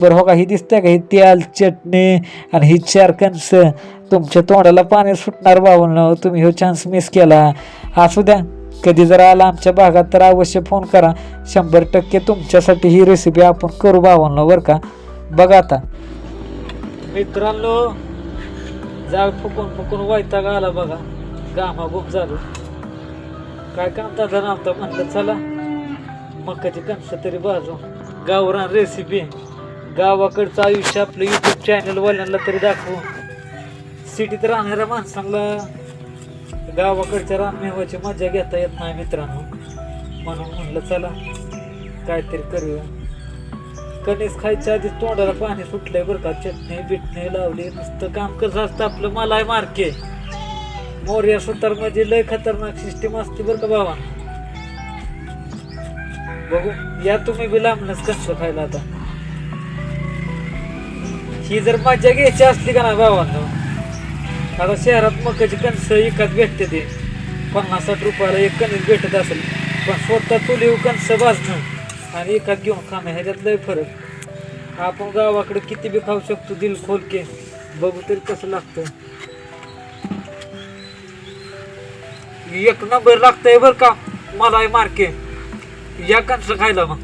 बरं हो का, ही दिसतंय का, ही तेल चटणी आणि ही 4 कणसं, तुमच्या तोंडाला पाणी सुटणार भावांनो. तुम्ही हो चान्स मिस केला. असू द्या, कधी जर आला आमच्या भागात तर अवश्य फोन करा. 100% तुमच्यासाठी ही रेसिपी आपण करू भावांनो बरं का. बघा आता मित्रांनो, जाळ फुकून फुकून वैताग आला बघा, घामाघूम झालो. काय काम दादा नव्हता, म्हणलं चला मकाची कणसं तरी भाजू. गावरान रेसिपी, गावाकडचं आयुष्य आपलं यूट्यूब चॅनलवाल्यांना तरी दाखवू. सिटीत राहणाऱ्या माणसांना गावाकडच्या रानमेवाची मजा घेता येत नाही मित्रांनो. म्हणून म्हणलं चला काहीतरी करूया. कणीस खायच्या आधी तोंडाला पाणी सुटलंय बरं का. चटणी बिटणी लावली, नुसतं काम कसं असतं आपलं मलाय मार्के. मोर्या सुतार म्हणजे लय खतरनाक सिस्टीम असते बरं का बाबा. बघू या तुम्ही बी लांबनच कसं खायला. आता ही जर मजा घ्यायची असली का ना भावांनो, आता शहरात मकाची कणसं एकाच भेटते ते 50-60 रुपयाला एक कणीस भेटत असेल. पण स्वतः चुलीवर कणसं भाजणं आणि एकात घेऊन खाणं ह्याच्यात लय फरक. आपण गावाकडे किती बी खाऊ शकतो दिल खोलके. बघू तरी कसं लागतं. एक नंबर लागतंय बरं का, मला मार्के. या कणसं खायला मग.